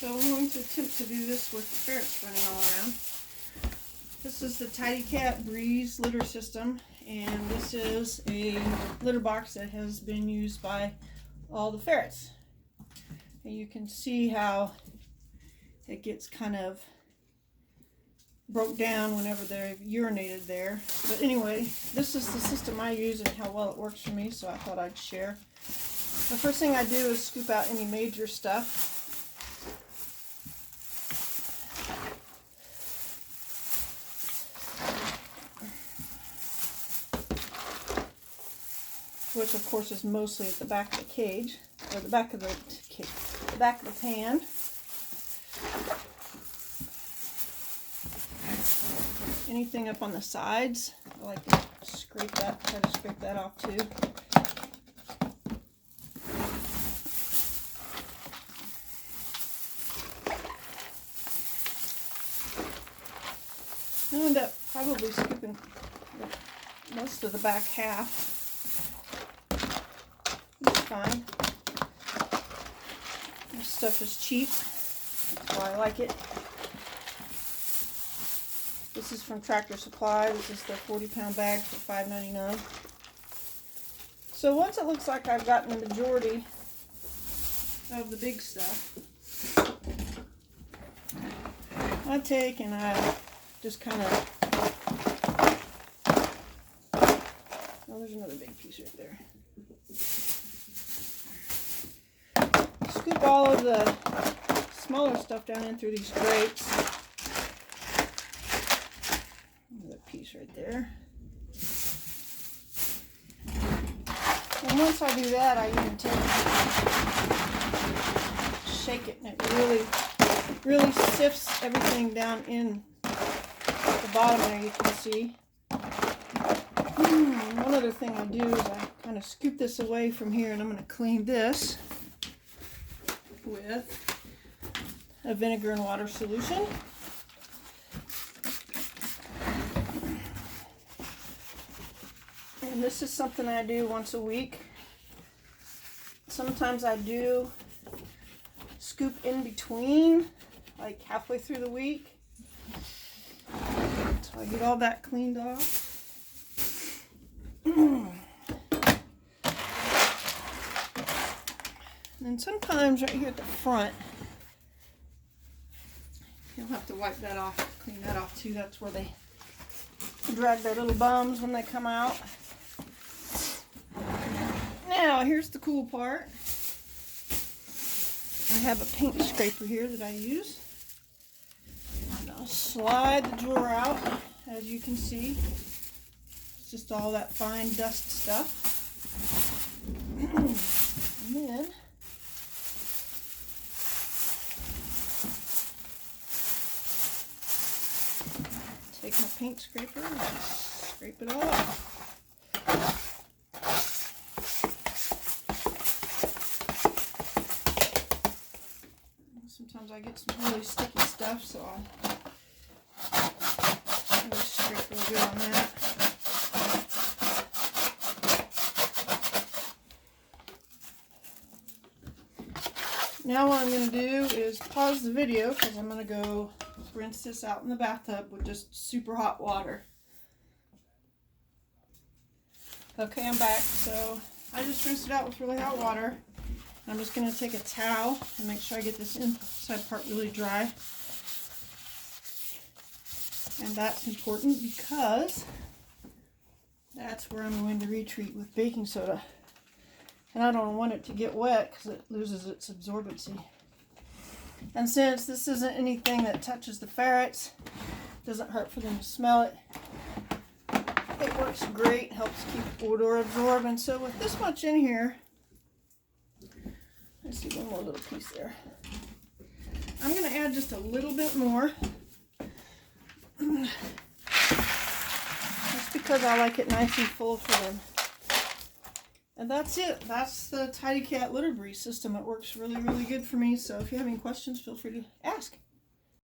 So I'm going to attempt to do this with the ferrets running all around. This is the Tidycat Breeze litter system, and this is a litter box that has been used by all the ferrets. And you can see how it gets kind of broke down whenever they've urinated there. But anyway, this is the system I use and how well it works for me, so I thought I'd share. The first thing I do is scoop out any major stuff. Which of course is mostly at the back of the cage, or the back of the pan. Anything up on the sides, I like to scrape that, try to scrape that off too. I'll end up probably scooping most of the back half. It's fine. This stuff is cheap. That's why I like it. This is from Tractor Supply. This is the 40-pound bag for $5.99. So once it looks like I've gotten the majority of the big stuff, I take and I just kind of, oh, there's another big piece right there. Scoop all of the smaller stuff down in through these grates. Another piece right there. And once I do that, I even shake it, and it really sifts everything down in the bottom there, you can see. One other thing I do is I kind of scoop this away from here, and I'm going to clean this with a vinegar and water solution. And this is something I do once a week. Sometimes I do scoop in between, like halfway through the week. So I get all that cleaned off. And sometimes right here at the front, you'll have to wipe that off, clean that off too. That's where they drag their little bums when they come out. Now, here's the cool part. I have a paint scraper here that I use. And I'll slide the drawer out, as you can see. It's just all that fine dust stuff. And then take my paint scraper and just scrape it all off. Sometimes I get some really sticky stuff, so I'll scrape real good on that. Now what I'm going to do is pause the video because I'm going to go rinse this out in the bathtub with just super hot water. Okay, I'm back. So I just rinsed it out with really hot water. I'm just going to take a towel and make sure I get this inside part really dry. And that's important because that's where I'm going to retreat with baking soda. And I don't want it to get wet because it loses its absorbency. And since this isn't anything that touches the ferrets, it doesn't hurt for them to smell it. It works great, helps keep odor absorbed. And so with this much in here, let's do one more little piece there. I'm going to add just a little bit more. That's because I like it nice and full for them. And that's it. That's the Tidycat litter breeze system. It works really, really good for me. So if you have any questions, feel free to ask.